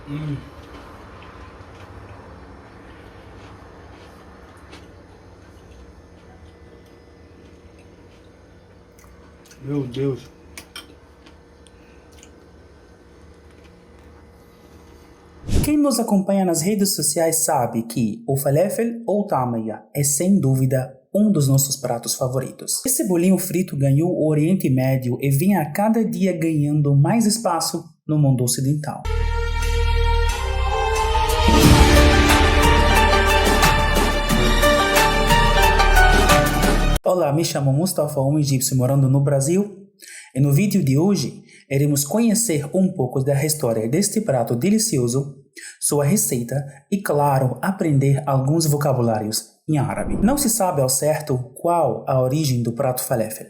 Hum, meu Deus. Quem nos acompanha nas redes sociais sabe que o falafel ou tamaya é sem dúvida um dos nossos pratos favoritos. Esse bolinho frito ganhou o Oriente Médio e vem a cada dia ganhando mais espaço no mundo ocidental. Olá, me chamo Mustafa, um egípcio morando no Brasil, e no vídeo de hoje iremos conhecer um pouco da história deste prato delicioso, sua receita e, claro, aprender alguns vocabulários em árabe. Não se sabe ao certo qual a origem do prato falafel.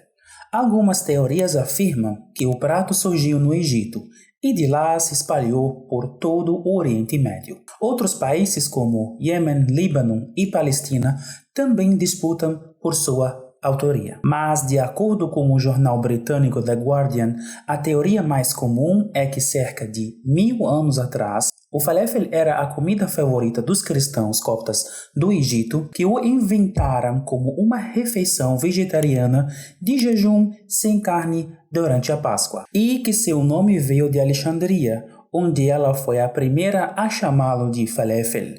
Algumas teorias afirmam que o prato surgiu no Egito e de lá se espalhou por todo o Oriente Médio. Outros países como Iêmen, Líbano e Palestina também disputam por sua autoria. Mas, de acordo com o jornal britânico The Guardian, a teoria mais comum é que cerca de 1000 anos atrás, o falafel era a comida favorita dos cristãos coptas do Egito, que o inventaram como uma refeição vegetariana de jejum sem carne durante a Páscoa, e que seu nome veio de Alexandria, onde ela foi a primeira a chamá-lo de falafel,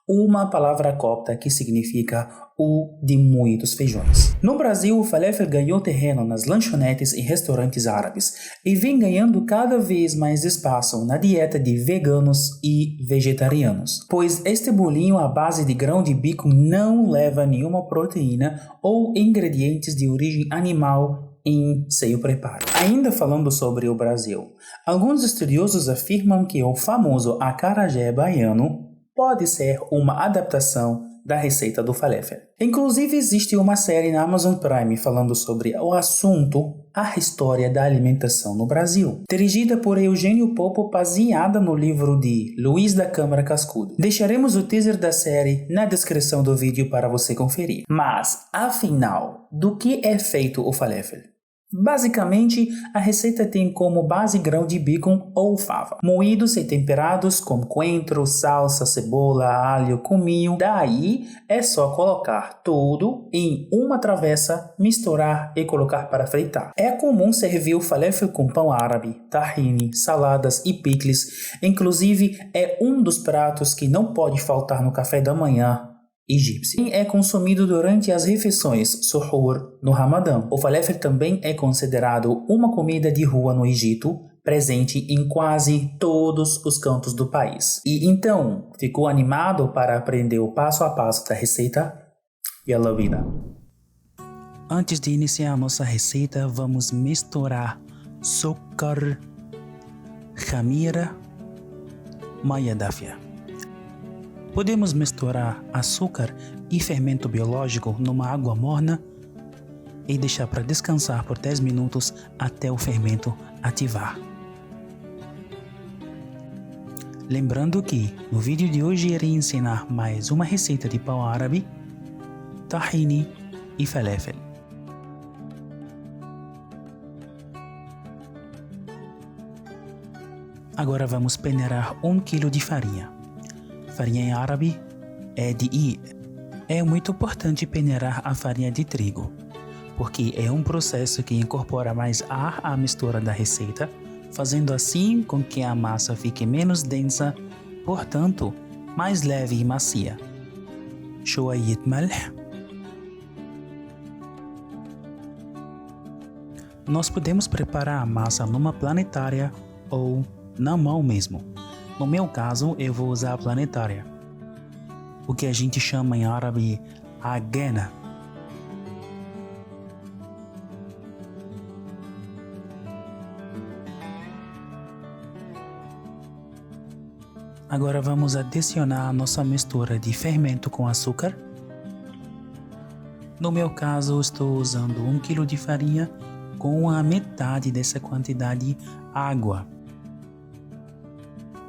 uma palavra copta que significa o de muitos feijões. No Brasil, o falafel ganhou terreno nas lanchonetes e restaurantes árabes e vem ganhando cada vez mais espaço na dieta de veganos e vegetarianos, pois este bolinho à base de grão de bico não leva nenhuma proteína ou ingredientes de origem animal em seu preparo. Ainda falando sobre o Brasil, alguns estudiosos afirmam que o famoso acarajé baiano pode ser uma adaptação da receita do falafel. Inclusive, existe uma série na Amazon Prime falando sobre o assunto, a história da alimentação no Brasil, dirigida por Eugênio Popo, baseada no livro de Luiz da Câmara Cascudo. Deixaremos o teaser da série na descrição do vídeo para você conferir. Mas, afinal, do que é feito o falafel? Basicamente, a receita tem como base grão de bico ou fava, moídos e temperados com coentro, salsa, cebola, alho, cominho. Daí é só colocar tudo em uma travessa, misturar e colocar para fritar. É comum servir o falafel com pão árabe, tahine, saladas e picles. Inclusive, é um dos pratos que não pode faltar no café da manhã egípcio. É consumido durante as refeições suhoor no Ramadã. O falafel também é considerado uma comida de rua no Egito, presente em quase todos os cantos do país. E então, ficou animado para aprender o passo a passo da receita? Yalla bina! Antes de iniciar nossa receita, vamos misturar açúcar, khamira, maia dáfia. Podemos misturar açúcar e fermento biológico numa água morna e deixar para descansar por 10 minutos até o fermento ativar. Lembrando que no vídeo de hoje irei ensinar mais uma receita de pão árabe, tahine e falafel. Agora vamos peneirar 1 kg de farinha. Farinha em árabe é de. É muito importante peneirar a farinha de trigo, porque é um processo que incorpora mais ar à mistura da receita, fazendo assim com que a massa fique menos densa, portanto, mais leve e macia. شوية ملح. Nós podemos preparar a massa numa planetária ou na mão mesmo. No meu caso, eu vou usar a planetária, o que a gente chama em árabe agena. Agora vamos adicionar a nossa mistura de fermento com açúcar. No meu caso, estou usando 1 kg de farinha com a metade dessa quantidade de água.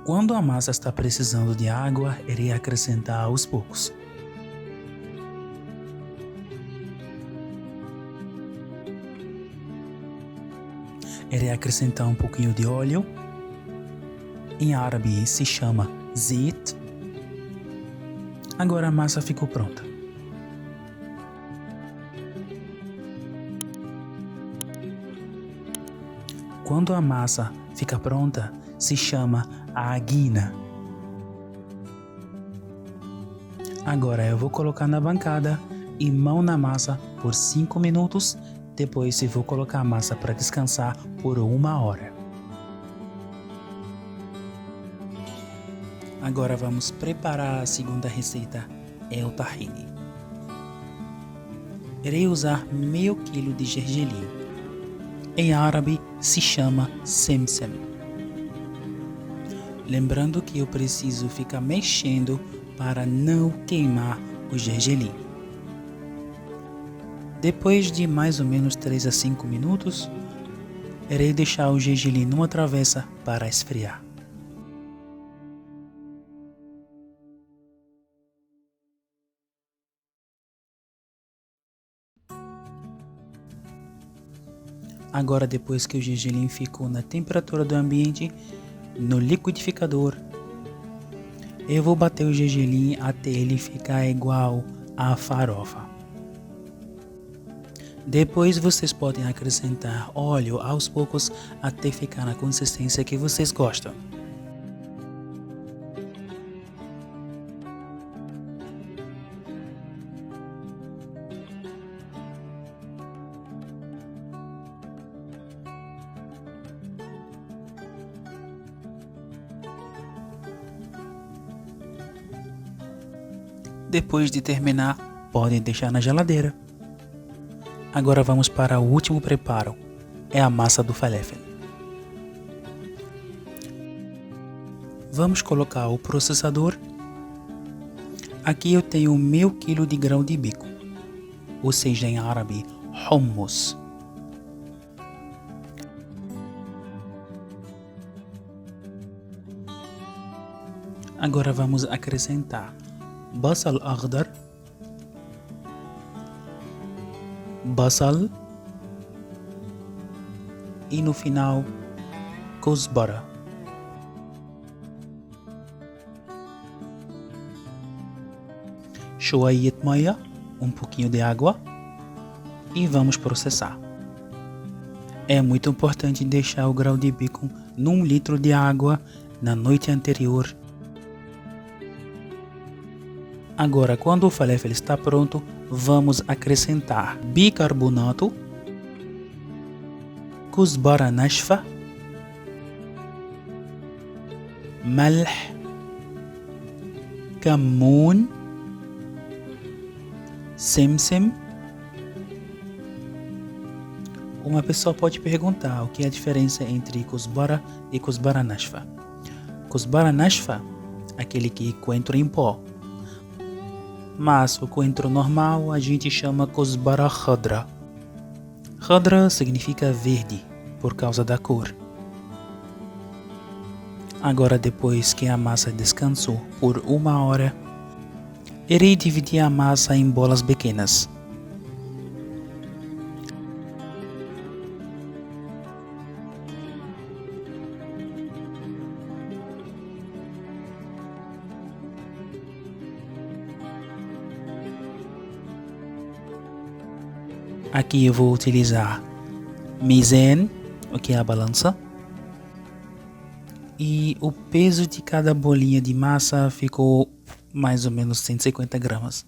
Quando a massa está precisando de água, irei acrescentar aos poucos. Irei acrescentar um pouquinho de óleo em árabe se chama zit. Agora a massa ficou pronta. Quando a massa fica pronta, se chama agina. Agora eu vou colocar na bancada e mão na massa por 5 minutos. Depois eu vou colocar a massa para descansar por 1 hora. Agora vamos preparar a segunda receita, é o tahine. Irei usar meio quilo de gergelim. Em árabe se chama semsem. Lembrando que eu preciso ficar mexendo para não queimar o gergelim. Depois de mais ou menos 3 a 5 minutos, irei deixar o gergelim numa travessa para esfriar. Agora, depois que o gergelim ficou na temperatura do ambiente, no liquidificador, eu vou bater o gergelim até ele ficar igual à farofa. Depois vocês podem acrescentar óleo aos poucos até ficar na consistência que vocês gostam. Depois de terminar, podem deixar na geladeira. Agora vamos para o último preparo, é a massa do falafel. Vamos colocar o processador. Aqui eu tenho meio quilo de grão de bico, ou seja, em árabe, hummus. Agora vamos acrescentar basal akhdar, basal e no final kuzbara. Shoayet maia, um pouquinho de água e vamos processar. É muito importante deixar o grão de bico num litro de água na noite anterior. Agora, quando o falafel está pronto, vamos acrescentar bicarbonato, kuzbara nashfa, malh, كمون, semsem. Uma pessoa pode perguntar o que é a diferença entre kuzbara e kuzbara nashfa. Kuzbara nashfa, aquele que coentro em pó. Mas o coentro normal a gente chama kuzbara khadra. Khadra significa verde, por causa da cor. Agora, depois que a massa descansou por 1 hora, irei dividir a massa em bolas pequenas. Aqui eu vou utilizar mizan, o que é a balança. E o peso de cada bolinha de massa ficou mais ou menos 150 gramas.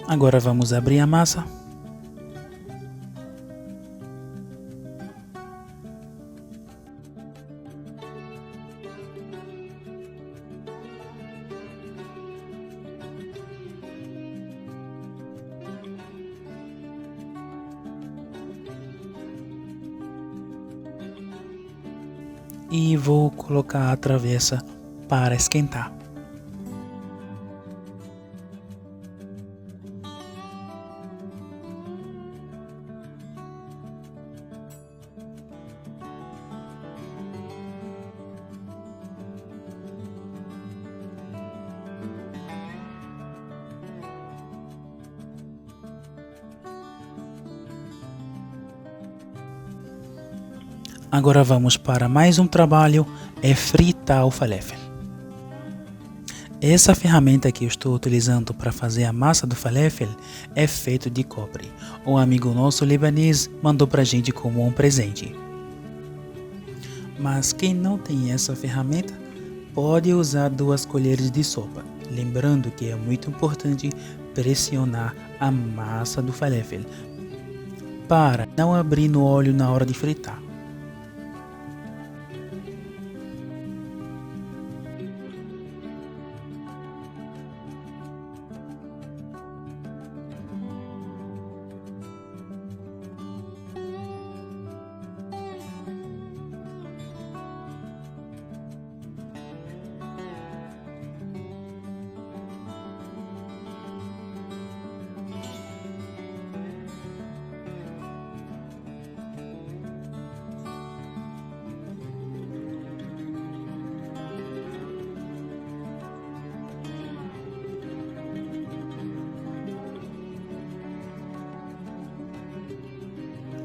Agora vamos abrir a massa. e vou colocar a travessa para esquentar. Agora vamos para mais um trabalho, é fritar o falafel. Essa ferramenta que eu estou utilizando para fazer a massa do falafel é feita de cobre. Um amigo nosso libanês mandou para a gente como um presente. Mas quem não tem essa ferramenta pode usar 2 colheres de sopa. Lembrando que é muito importante pressionar a massa do falafel para não abrir no óleo na hora de fritar.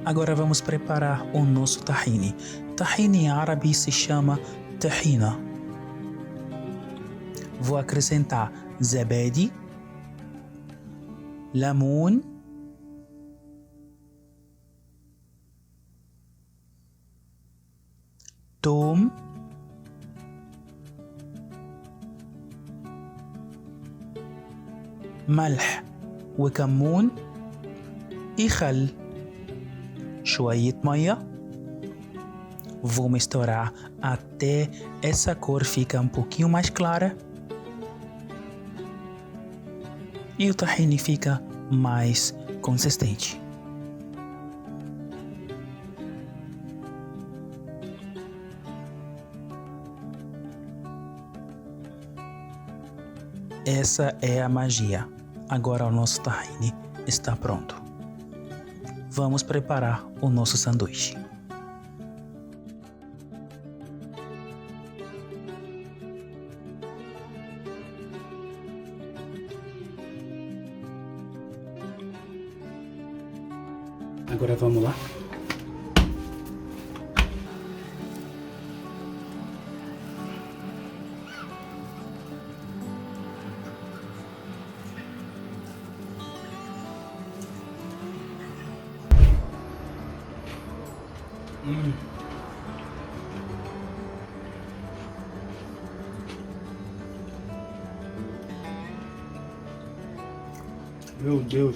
Agora vamos preparar o nosso tahine. Tahine em árabe se chama tahina. Vou acrescentar zebedi, lemon, tom, ملح وكمون خل. شوية مية. Vou misturar até essa cor ficar um pouquinho mais clara e o tahine fica mais consistente. Essa é a magia. Agora o nosso tahine está pronto. Vamos preparar o nosso sanduíche. Agora vamos lá. Meu Deus.